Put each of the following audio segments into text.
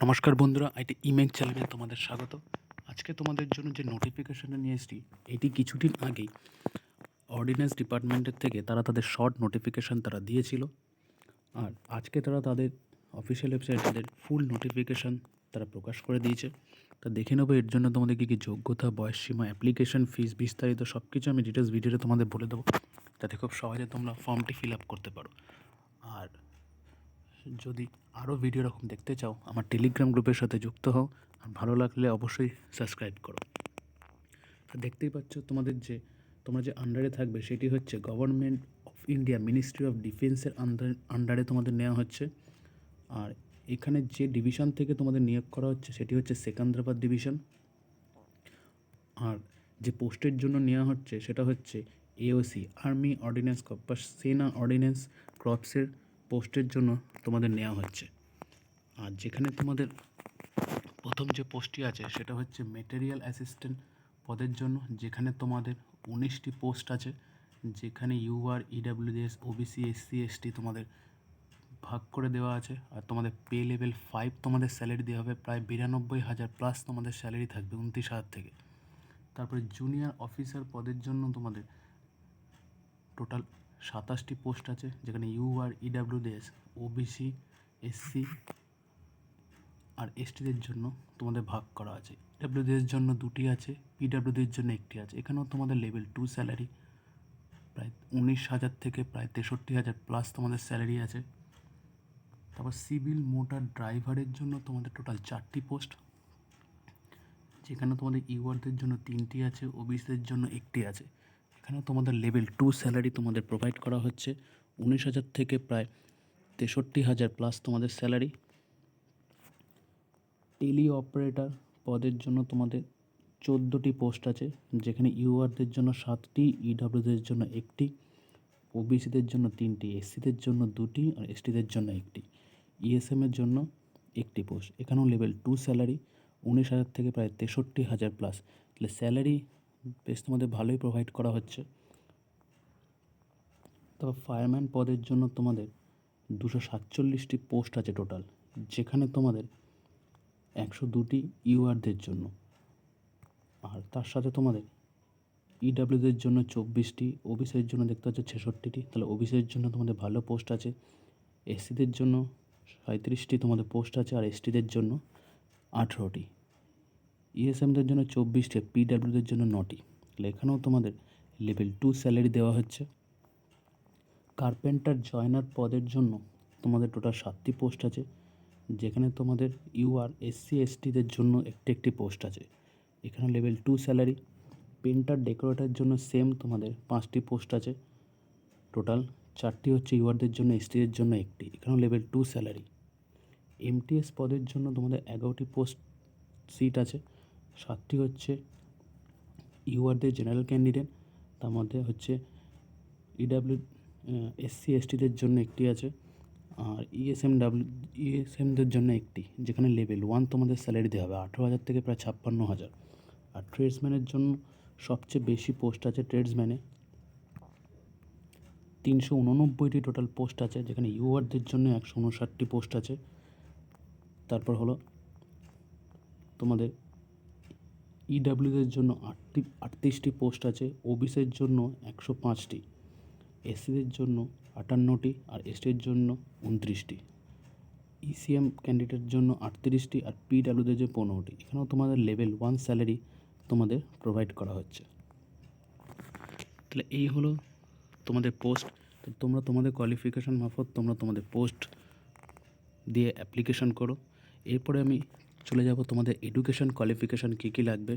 নমস্কার বন্ধুরা, IT email চ্যানেলে তোমাদের স্বাগত। আজকে তোমাদের জন্য যে নোটিফিকেশনটা নিয়ে এসেছি, এটি কিছুদিন আগেই অর্ডিন্যান্স ডিপার্টমেন্টের থেকে তারা তাদের শর্ট নোটিফিকেশন তারা দিয়েছিল। আর আজকে তারা তাদের অফিসিয়াল ওয়েবসাইটে তাদের ফুল নোটিফিকেশন তারা প্রকাশ করে দিয়েছে। তা দেখে নেবো এর জন্য তোমাদের কী কী যোগ্যতা, বয়সসীমা, অ্যাপ্লিকেশন ফিস বিস্তারিত সব কিছু আমি ডিটেলস ভিডিওতে তোমাদের বলে দেবো, যাতে খুব সহজে তোমরা ফর্মটি ফিল আপ করতে পারো। আর যদি আরও ভিডিও এরকম দেখতে চাও, আমার টেলিগ্রাম গ্রুপের সাথে যুক্ত হও। আর ভালো লাগলে অবশ্যই সাবস্ক্রাইব করো। দেখতেই পাচ্ছ তোমরা যে আন্ডারে থাকবে সেটি হচ্ছে government of India ministry of ডিফেন্সের আন্ডারে তোমাদের নেওয়া হচ্ছে। আর এখানে যে ডিভিশন থেকে তোমাদের নিয়োগ করা হচ্ছে সেটি হচ্ছে সেকেন্দ্রাবাদ ডিভিশন। আর যে পোস্টের জন্য নেওয়া হচ্ছে সেটা হচ্ছে এওসি, আর্মি অর্ডিন্যান্স কর্পস, সেনা অর্ডিন্যান্স ক্রপসের পোস্টের জন্য তোমাদের নেওয়া হচ্ছে। আর যেখানে তোমাদের প্রথম যে পোস্টটি আছে সেটা হচ্ছে মেটেরিয়াল অ্যাসিস্ট্যান্ট পদের জন্য, যেখানে তোমাদের 19টি পোস্ট আছে, যেখানে UR, EWS, OBC, SC, ST তোমাদের ভাগ করে দেওয়া আছে। আর তোমাদের পে লেভেল 5 তোমাদের স্যালারি দেওয়া হবে, প্রায় 92,000 প্লাস তোমাদের স্যালারি থাকবে 29,000 থেকে। তারপরে জুনিয়র অফিসার পদের জন্য তোমাদের টোটাল 27টি পোস্ট আছে, যেখানে ইউআর, ইডাব্লিউএস, ওবিসি, এসসি আর এসটিদের জন্য তোমাদের ভাগ করা আছে। ডাব্লিউদের জন্য 2টি আছে, পিডাব্লিউদের জন্য 1টি আছে। এখানেও তোমাদের লেভেল 2 স্যালারি প্রায় 19,000 থেকে প্রায় 63,000 প্লাস তোমাদের স্যালারি আছে। তারপর সিভিল মোটর ড্রাইভারের জন্য তোমাদের টোটাল 4টি পোস্ট, যেখানে তোমাদের ইউআরদের জন্য 3টি আছে, ওবিসিদের জন্য 1টি আছে। এখানেও তোমাদের লেভেল 2 স্যালারি তোমাদের প্রোভাইড করা হচ্ছে, 19,000 থেকে প্রায় 63,000 প্লাস তোমাদের স্যালারি। টেলি অপারেটর পদের জন্য তোমাদের 14টি পোস্ট আছে, যেখানে ইউআরদের জন্য 7টি, ইডাব্লিউদের জন্য 1টি, ওবিসিদের জন্য 3টি, এসসিদের জন্য 2টি আর এসটিদের জন্য 1টি, ইএসএমের জন্য 1টি পোস্ট। এখানেও লেভেল 2 স্যালারি 19,000 থেকে প্রায় 63,000 প্লাস। তাহলে স্যালারি বেশ তোমাদের ভালোই প্রোভাইড করা হচ্ছে। তারপর ফায়ারম্যান পদের জন্য তোমাদের 247টি পোস্ট আছে টোটাল, যেখানে তোমাদের 102টি ইউআরদের জন্য। আর তার সাথে তোমাদের ইডাব্লিউদের জন্য 24টি, ওবিসির জন্য দেখতে পাচ্ছ 66টি। তাহলে ওবিসির জন্য তোমাদের ভালো পোস্ট আছে। এসসিদের জন্য 37টি তোমাদের পোস্ট আছে, আর এসটিদের জন্য 18টি। ইএসএমদের জন্য 24টি, পিডাব্লিউদের জন্য 9টি। তাহলে এখানেও তোমাদের লেভেল 2 স্যালারি দেওয়া হচ্ছে। কার্পেন্টার জয়নার পদের জন্য তোমাদের টোটাল 7টি পোস্ট আছে, যেখানে তোমাদের ইউআর, এসসি, এসটিদের জন্য একটি পোস্ট আছে। এখানে লেভেল 2 স্যালারি। পেন্টার ডেকোরেটরের জন্য সেম তোমাদের 5টি পোস্ট আছে, টোটাল 4টি হচ্ছে ইউআরদের জন্য, এসটিদের জন্য 1টি। এখানেও লেভেল 2 স্যালারি। এমটিএস পদের জন্য তোমাদের 11টি পোস্ট সিট আছে, 7টি হচ্ছে ইউআরদের জেনারেল ক্যান্ডিডেট, তার মধ্যে হচ্ছে ইডাব্লিউ, এসসি, এসটিদের জন্য 1টি আছে, আর ইএসএমদের জন্য 1টি, যেখানে লেভেল 1 তোমাদের স্যালারি দেওয়া হবে 18,000 থেকে প্রায় 56,000। আর ট্রেডসম্যানের জন্য সবচেয়ে বেশি পোস্ট আছে, ট্রেডসম্যানে 389টি টোটাল পোস্ট আছে, যেখানে ইউআরদের জন্য 159টি পোস্ট আছে। তারপর হলো তোমাদের ইডাব্লিউদের জন্য 38টি পোস্ট আছে, ওবিসির জন্য 105টি, এসসিদের জন্য 58টি আর এসটির জন্য 29টি, ইসিএম ক্যান্ডিডেটের জন্য 38টি আর পিডাব্লিউদের জন্য 15টি। এখানেও তোমাদের লেভেল 1 স্যালারি তোমাদের প্রোভাইড করা হচ্ছে। তাহলে এই হলো তোমাদের পোস্ট। তো তোমরা তোমাদের কোয়ালিফিকেশান মারফত তোমরা তোমাদের পোস্ট দিয়ে অ্যাপ্লিকেশন করো। এরপরে আমি চলে যাব তোমাদের এডুকেশন কোয়ালিফিকেশান কী কী লাগবে।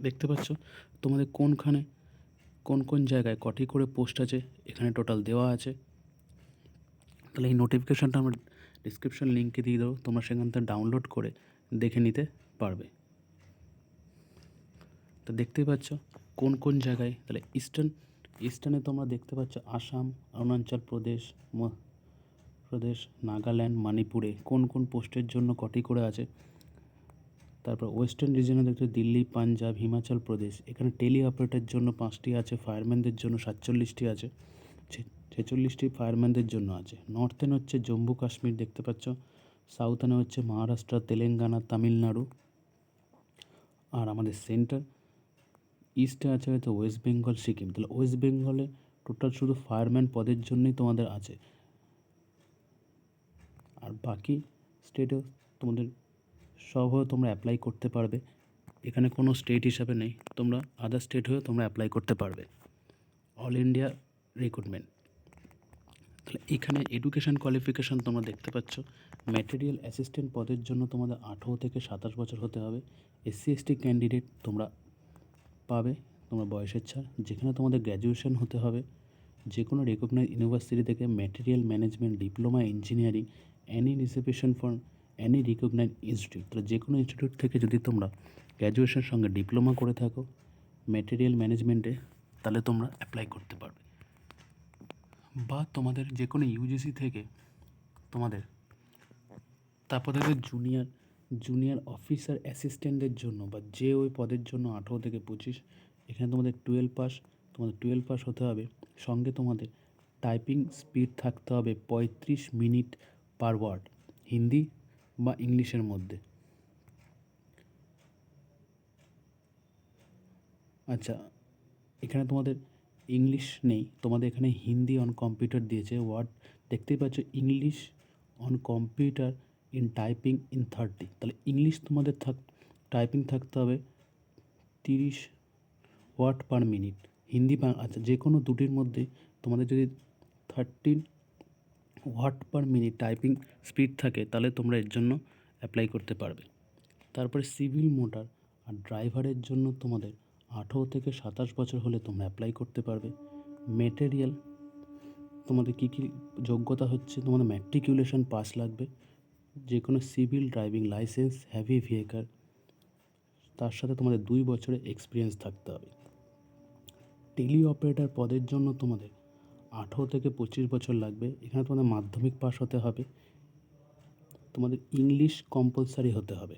দেখতে পাচ্ছ তোমাদের কোন কোন জায়গায় কটি করে পোস্ট আছে এখানে টোটাল দেওয়া আছে। তাহলে এই নোটিফিকেশানটা আমরা ডিসক্রিপশন লিঙ্কে দিয়ে দেবো, তোমরা সেখান থেকে ডাউনলোড করে দেখে নিতে পারবে। তো দেখতেই পাচ্ছ কোন কোন জায়গায়। তাহলে ইস্টার্নে তোমরা দেখতে পাচ্ছ আসাম, অরুণাচল প্রদেশ, নাগাল্যান্ড, মণিপুরে কোন কোন পোস্টের জন্য কটি করে আছে। তারপর ওয়েস্টার্ন রিজনে দেখতে দিল্লি, পাঞ্জাব, হিমাচল প্রদেশ, এখানে টেলি অপারেটরের জন্য 5টি আছে, ফায়ারম্যানদের জন্য 47টি আছে, ছেচল্লিশটি ফায়ারম্যানদের জন্য আছে। নর্থেন হচ্ছে জম্মু কাশ্মীর দেখতে পাচ্ছ, সাউথার্নে হচ্ছে মহারাষ্ট্র, তেলেঙ্গানা, তামিলনাড়ু, আর আমাদের সেন্টার ইস্টে আছে হয়তো ওয়েস্ট বেঙ্গল, সিকিম। তাহলে ওয়েস্ট বেঙ্গলে টোটাল শুধু ফায়ারম্যান পদের জন্যই তোমাদের আছে, আর বাকি স্টেটেও তোমাদের সব হয়ে তোমরা অ্যাপ্লাই করতে পারবে। এখানে কোনো স্টেট হিসাবে নেই, তোমরা আদার স্টেট হয়েও তোমরা অ্যাপ্লাই করতে পারবে। All India recruitment. তাহলে এখানে এডুকেশান কোয়ালিফিকেশান তোমরা দেখতে পাচ্ছ। ম্যাটেরিয়াল অ্যাসিস্ট্যান্ট পদের জন্য তোমাদের 18 থেকে 27 বছর হতে হবে। SC/ST ক্যান্ডিডেট তোমরা পাবে তোমরা বয়সের ছাড়, যেখানে তোমাদের গ্র্যাজুয়েশন হতে হবে যে কোনো রেকগনাইজ ইউনিভার্সিটি থেকে, material management, diploma engineering, any reservation for any recognise institute. তাহলে যে কোনো ইনস্টিটিউট থেকে যদি তোমরা গ্র্যাজুয়েশনের সঙ্গে ডিপ্লোমা করে থাকো ম্যাটেরিয়াল ম্যানেজমেন্টে, তাহলে তোমরা অ্যাপ্লাই করতে পারবে। বা তোমাদের যে কোনো ইউজিসি থেকে তোমাদের, তারপর তাদের জুনিয়র অফিসার অ্যাসিস্ট্যান্টদের জন্য বা যে ওই পদের জন্য 18 থেকে 25। এখানে তোমাদের 12 পাস হতে হবে। সঙ্গে তোমাদের টাইপিং স্পিড থাকতে হবে 35 মিনিট পার ওয়ার্ড, হিন্দি বা ইংলিশের মধ্যে। আচ্ছা, এখানে তোমাদের ইংলিশ নেই, তোমাদের এখানে হিন্দি অন কম্পিউটার দিয়েছে। ওয়ার্ড দেখতেই পাচ্ছ, English on computer in typing in 30। তাহলে ইংলিশ তোমাদের টাইপিং থাকতে হবে 30 ওয়ার্ড পার মিনিট। হিন্দি আচ্ছা, যে কোনো দুটির মধ্যে তোমাদের যদি 13 word per minute typing speed থাকে, তাহলে তোমরা এর জন্য অ্যাপ্লাই করতে পারবে। তারপরে সিভিল মোটর আর ড্রাইভারের জন্য তোমাদের 18 থেকে 27 বছর হলে তোমরা অ্যাপ্লাই করতে পারবে। মেটেরিয়াল তোমাদের কী কী যোগ্যতা হচ্ছে, তোমাদের ম্যাট্রিকুলেশন পাস লাগবে, যে কোনো civil driving licence, heavy vehicle, তার সাথে তোমাদের 2 বছরের এক্সপিরিয়েন্স থাকতে হবে। টেলি অপারেটর পদের জন্য তোমাদের 18 থেকে 25 বছর লাগবে। এখানে তোমাদের মাধ্যমিক পাস হতে হবে, তোমাদের ইংলিশ কম্পালসারি হতে হবে।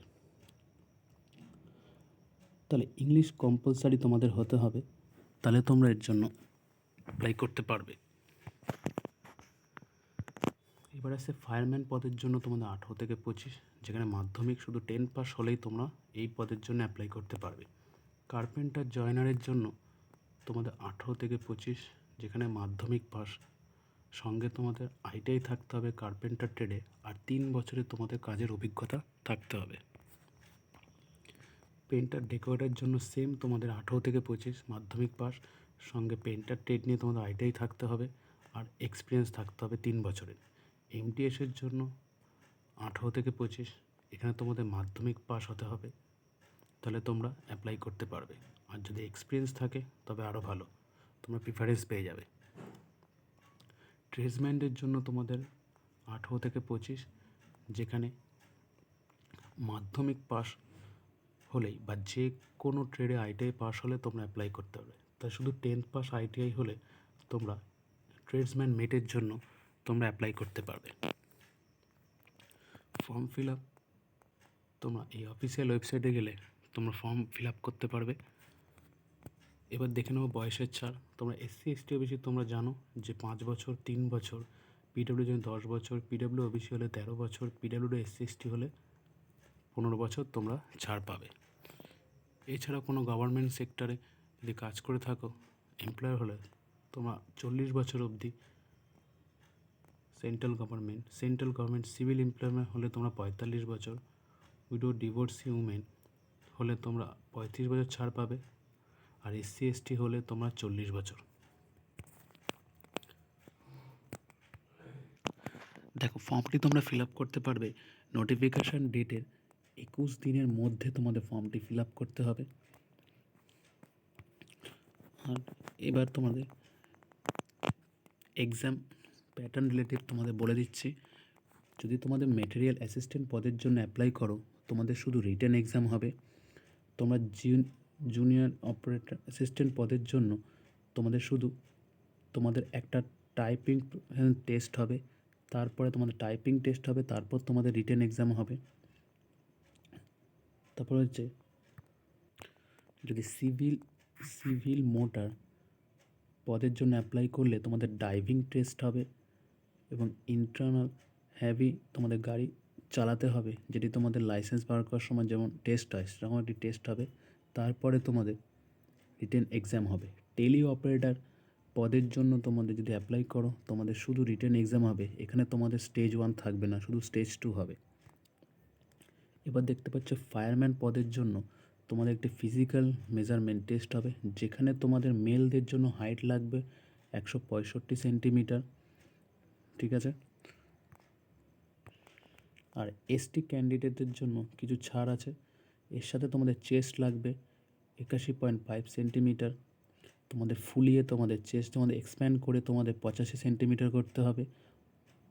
তাহলে ইংলিশ কম্পালসারি তোমাদের হতে হবে, তাহলে তোমরা এর জন্য অ্যাপ্লাই করতে পারবে। এবার আসছে ফায়ারম্যান পদের জন্য তোমাদের 18 থেকে 25, যেখানে মাধ্যমিক শুধু 10 পাস হলেই তোমরা এই পদের জন্য অ্যাপ্লাই করতে পারবে। কার্পেন্টার জয়নারের জন্য তোমাদের 18 থেকে 25, যেখানে মাধ্যমিক পাস, সঙ্গে তোমাদের আইটিআই থাকতে হবে কার্পেন্টার ট্রেডে, আর 3 বছরের তোমাদের কাজের অভিজ্ঞতা থাকতে হবে। পেন্টার ডেকোরেটের জন্য সেম তোমাদের 18 থেকে 25 মাধ্যমিক পাস, সঙ্গে পেন্টার ট্রেড নিয়ে তোমাদের আইটিআই থাকতে হবে আর এক্সপিরিয়েন্স থাকতে হবে 3 বছরের। এমটিএসের জন্য 18 থেকে 25, এখানে তোমাদের মাধ্যমিক পাস হতে হবে, তাহলে তোমরা অ্যাপ্লাই করতে পারবে। আর যদি এক্সপিরিয়েন্স থাকে তবে আরও ভালো, তোমরা প্রিফারেন্স পেয়ে যাবে। ট্রেডসম্যানদের জন্য তোমাদের 18 থেকে 25, যেখানে মাধ্যমিক পাস হলেই বা যে কোনো ট্রেডে আইটিআই পাস হলে তোমরা অ্যাপ্লাই করতে পারবে। তাই শুধু 10th পাস আইটিআই হলে তোমরা ট্রেডসম্যান মেটের জন্য তোমরা অ্যাপ্লাই করতে পারবে। ফর্ম ফিল আপ তোমরা এই অফিসিয়াল ওয়েবসাইটে গেলে তোমরা ফর্ম ফিল আপ করতে পারবে। এবার দেখে নেবো বয়সের ছাড়। তোমরা SC/ST ওবিসি তোমরা জানো যে 5 বছর, 3 বছর, পিডব্লিউ জন্য 10 বছর, পিডব্লিউ ওবিসি হলে 13 বছর, পিডব্লিউডি SC/ST হলে 15 বছর তোমরা ছাড় পাবে। এছাড়া কোনো গভর্নমেন্ট সেক্টরে যদি কাজ করে থাকো এমপ্লয়ার হলে তোমরা 40 বছর অবধি, সেন্ট্রাল গভর্নমেন্ট সিভিল এমপ্লয়মেন্ট হলে তোমরা 45 বছর, উইডো ডিভোর্সি উমেন হলে তোমরা 35 বছর ছাড় পাবে, আর SC/ST হলে তোমরা 40 বছর। দেখো, ফর্মটি তোমরা ফিল আপ করতে পারবে নোটিফিকেশান ডেটের 21 দিনের মধ্যে তোমাদের ফর্মটি ফিল আপ করতে হবে। আর এবার তোমাদের এক্সাম প্যাটার্ন রিলেটেড তোমাদের বলে দিচ্ছি। যদি তোমাদের ম্যাটেরিয়াল অ্যাসিস্ট্যান্ট পদের জন্য অ্যাপ্লাই করো, তোমাদের শুধু রিটেন এক্সাম হবে। তোমরা জুনিয়র অপারেটর অ্যাসিস্ট্যান্ট পদের জন্য তোমাদের একটা টাইপিং টেস্ট হবে, তারপরে তোমাদের টাইপিং টেস্ট হবে, তারপর তোমাদের রিটেন এক্সাম হবে। তারপর হচ্ছে যদি সিভিল মোটর পদের জন্য অ্যাপ্লাই করলে তোমাদের ড্রাইভিং টেস্ট হবে এবং ইন্টারনাল হ্যাভি তোমাদের গাড়ি চালাতে হবে, যেটি তোমাদের লাইসেন্স বার করার সময় যেমন টেস্ট হয় সেরকম একটি টেস্ট হবে। তারপরে তোমাদের রিটেন এক্সাম হবে। টেলি অপারেটর পদের জন্য তোমাদের যদি অ্যাপ্লাই করো, তোমাদের শুধু রিটেন এক্সাম হবে। এখানে তোমাদের স্টেজ 1 থাকবে না, শুধু স্টেজ 2 হবে। এবার দেখতে পাচ্ছ ফায়ারম্যান পদের জন্য তোমাদের একটি ফিজিক্যাল মেজারমেন্ট টেস্ট হবে, যেখানে তোমাদের মেলদের জন্য হাইট লাগবে 165 সেন্টিমিটার, ঠিক আছে। আর এসটি ক্যান্ডিডেটদের জন্য কিছু ছাড় আছে। এর সাথে তোমাদের চেস্ট লাগবে 81.5 সেন্টিমিটার। তোমাদের ফুলিয়ে তোমাদের চেস্ট তোমাদের এক্সপ্যান্ড করে তোমাদের 85 সেন্টিমিটার করতে হবে।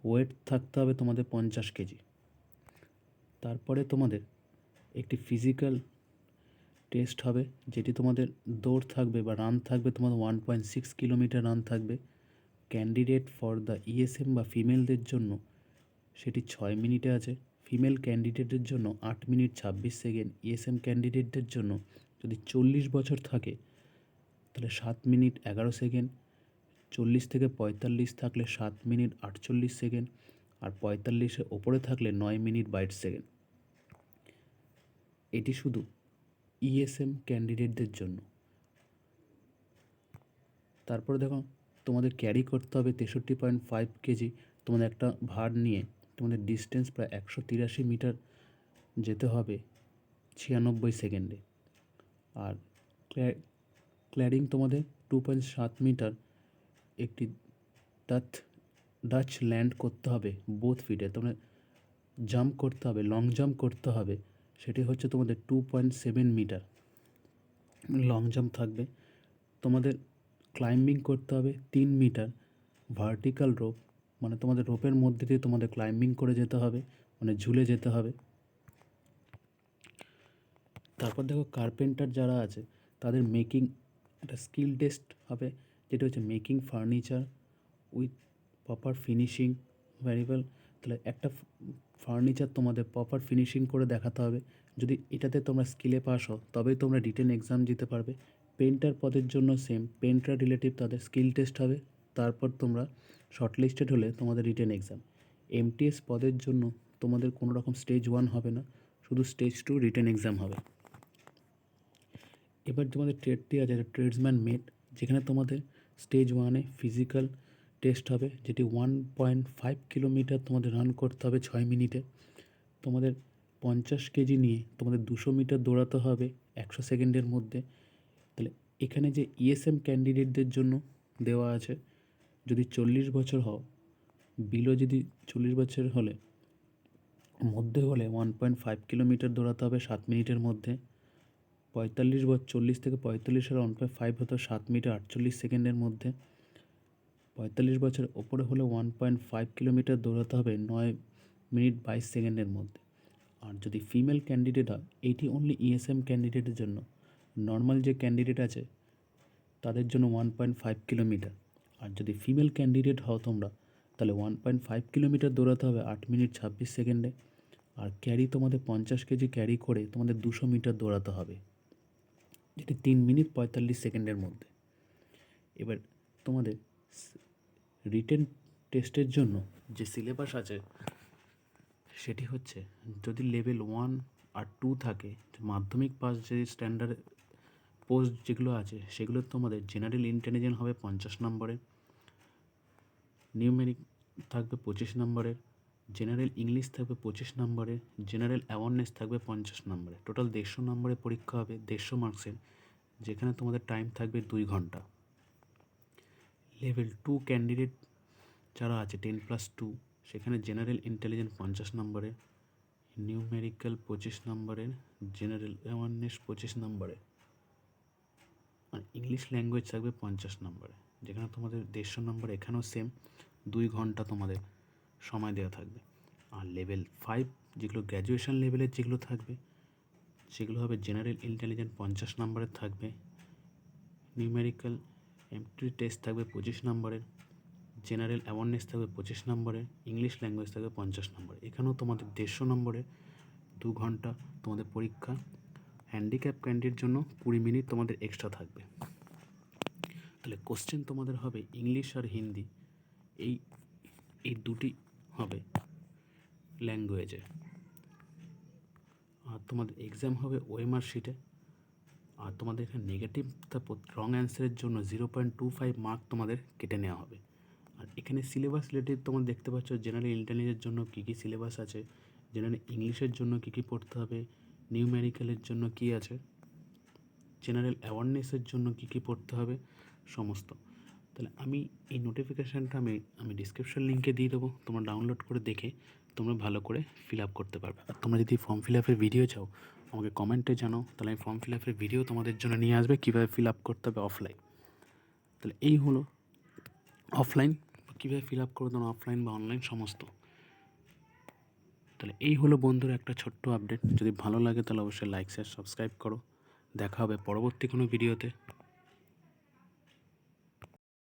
ওয়েট থাকতে হবে তোমাদের 50 কেজি। তারপরে তোমাদের একটি ফিজিক্যাল টেস্ট হবে, যেটি তোমাদের দৌড় থাকবে বা রান থাকবে, তোমাদের 1.6 কিলোমিটার রান থাকবে। ক্যান্ডিডেট ফর দ্য ইএসএম বা ফিমেলদের জন্য সেটি 6 মিনিটে আছে। ফিমেল ক্যান্ডিডেটের জন্য 8 মিনিট 26 সেকেন্ড। ইএসএম ক্যান্ডিডেটদের জন্য যদি 40 বছর থাকে তাহলে 7 মিনিট 11 সেকেন্ড। 40 থেকে 45 থাকলে 7 মিনিট 48 সেকেন্ড। আর 45-এর ওপরে থাকলে 9 মিনিট 22 সেকেন্ড। এটি শুধু ইএসএম ক্যান্ডিডেটদের জন্য। তারপরে দেখো তোমাদের ক্যারি করতে হবে 63.5 কেজি তোমাদের একটা ভার নিয়ে। তোমাদের ডিস্টেন্স প্রায় 183 মিটার যেতে হবে 96 সেকেন্ডে। আর ক্ল্যাডিং তোমাদের 2.7 মিটার একটি ডাচ ল্যান্ড করতে হবে বোথ ফিটে। তোমাদের জাম্প করতে হবে, লং জাম্প করতে হবে, সেটি হচ্ছে তোমাদের 2.7 মিটার লং জাম্প থাকবে। তোমাদের ক্লাইম্বিং করতে হবে 3 মিটার ভার্টিক্যাল রোপ, মানে তোমাদের রোপের মধ্যে দিয়ে তোমাদের ক্লাইম্বিং করে যেতে হবে, মানে ঝুলে যেতে হবে। তারপর দেখো কার্পেন্টার যারা আছে তাদের মেকিং একটা স্কিল টেস্ট হবে, যেটা হচ্ছে making furniture with proper finishing variable. তাহলে একটা ফার্নিচার তোমাদের প্রপার ফিনিশিং করে দেখাতে হবে। যদি এটাতে তোমরা স্কিলে পাস হও তবেই তোমরা রিটেন এক্সাম দিতে পারবে। পেন্টার পদের জন্য সেম, পেন্টার রিলেটিভ তাদের স্কিল টেস্ট হবে। তারপর তোমরা শর্টলিস্টেড হলে তোমাদের রিটেন এক্সাম। এমটিএস পদের জন্য তোমাদের কোনো রকম স্টেজ 1 হবে না, শুধু স্টেজ 2 রিটেন এক্সাম হবে। এবার তোমাদের ট্রেডটি আছে ট্রেডসম্যান মেট, যেখানে তোমাদের স্টেজ 1-এ ফিজিক্যাল টেস্ট হবে, যেটি 1.5 কিলোমিটার তোমাদের রান করতে হবে 6 মিনিটে। তোমাদের 50 কেজি নিয়ে তোমাদের 200 মিটার দৌড়াতে হবে 100 সেকেন্ডের মধ্যে। তাহলে এখানে যে ইএসএম ক্যান্ডিডেটদের জন্য দেওয়া আছে, যদি 40 বছর হও, বিলো যদি 40 বছর হলে মধ্যে হলে 1.5 কিলোমিটার দৌড়াতে হবে 7 মিনিটের মধ্যে। 40 থেকে 45-এর 1.5 হতো 7 মিনিট 48 সেকেন্ডের মধ্যে। 45 বছর ওপরে হলে 1.5 কিলোমিটার দৌড়াতে হবে 9 মিনিট 22 সেকেন্ডের মধ্যে। আর যদি ফিমেল ক্যান্ডিডেট হয়, এইটি অনলি ইএসএম ক্যান্ডিডেটের জন্য। নর্মাল যে ক্যান্ডিডেট আছে তাদের জন্য 1.5 কিলোমিটার। আর যদি ফিমেল ক্যান্ডিডেট হও তোমরা, তাহলে 1.5 কিলোমিটার দৌড়াতে হবে 8 মিনিট 26 সেকেন্ডে। আর ক্যারি তোমাদের 50 কেজি ক্যারি করে তোমাদের 200 মিটার দৌড়াতে হবে, যেটি 3 মিনিট 45 সেকেন্ডের মধ্যে। এবার তোমাদের রিটেন টেস্টের জন্য যে সিলেবাস আছে সেটি হচ্ছে, যদি লেভেল 1 আর 2 থাকে, মাধ্যমিক পাস যে স্ট্যান্ডার্ড পোস্ট যেগুলো আছে সেগুলো তোমাদের জেনারেল ইন্টেলিজেন্স হবে 50 নম্বরের, নিউমেরিক থাকবে 25 নম্বরের, জেনারেল ইংলিশ থাকবে 25 নম্বরের, জেনারেল অ্যাওয়ারনেস থাকবে 50 নম্বরে। টোটাল 150 নম্বরের পরীক্ষা হবে 150 মার্কসের, যেখানে তোমাদের টাইম থাকবে 2 ঘন্টা। লেভেল 2 ক্যান্ডিডেট যারা আছে 10+2, সেখানে জেনারেল ইন্টেলিজেন্স 50 নম্বরের, নিউমেরিক্যাল 25 নম্বরের, জেনারেল অ্যাওয়ারনেস 25 নম্বরের, আর ইংলিশ ল্যাঙ্গুয়েজ থাকবে 50 নম্বরে, যেখানে তোমাদের 150 নম্বর। এখানেও সেম 2 ঘন্টা তোমাদের সময় দেওয়া থাকবে। আর লেভেল 5 যেগুলো গ্র্যাজুয়েশন লেভেলের যেগুলো থাকবে সেগুলো হবে জেনারেল ইন্টেলিজেন্স 50 নম্বরের থাকবে, নিউমেরিক্যাল এমটি টেস্ট থাকবে 25 নম্বরের, জেনারেল অ্যাওয়ারনেস থাকবে 25 নম্বরের, ইংলিশ ল্যাঙ্গুয়েজ থাকবে 50 নম্বরে। এখানেও তোমাদের 150 নম্বরের 2 ঘন্টা তোমাদের পরীক্ষা। হ্যান্ডিক্যাপ ক্যান্ডিডেটের জন্য 20 মিনিট তোমাদের এক্সট্রা থাকবে। তাহলে কোশ্চেন তোমাদের হবে ইংলিশ আর হিন্দি, এই এই দুটি হবে ল্যাঙ্গুয়েজে। আর তোমাদের এক্সাম হবে ওএমআর শিটে। আর তোমাদের এখানে নেগেটিভ রং অ্যান্সারের জন্য 0.25 মার্ক তোমাদের কেটে নেওয়া হবে। আর এখানে সিলেবাস রিলেটেড তোমরা দেখতে পাচ্ছ জেনারেল ইন্টেলিজেন্সের জন্য কী কী সিলেবাস আছে, জেনারেল ইংলিশের জন্য কী কী পড়তে হবে, নিউমেরিক্যালের জন্য কী আছে, জেনারেল অ্যাওয়ারনেসের জন্য কী কী পড়তে হবে সমস্ত। তাহলে আমি এই নোটিফিকেশানটা আমি ডিসক্রিপশন লিঙ্কে দিয়ে দেবো, তোমরা ডাউনলোড করে দেখে তোমরা ভালো করে ফিল আপ করতে পারবে। আর তোমরা যদি ফর্ম ফিল আপের ভিডিও চাও আমাকে কমেন্টে জানাও, তাহলে আমি ফর্ম ফিল আপের ভিডিও তোমাদের জন্য নিয়ে আসবে কীভাবে ফিল আপ করতে হবে অফলাইন। তাহলে এই হলো অফলাইন কীভাবে ফিল আপ করবে তোমরা, অফলাইন বা অনলাইন সমস্ত। তাহলে এই হলো বন্ধুরা একটা ছোট্ট আপডেট। যদি ভালো লাগে তাহলে অবশ্যই লাইক শেয়ার সাবস্ক্রাইব করো। দেখা হবে পরবর্তী কোনো ভিডিওতে।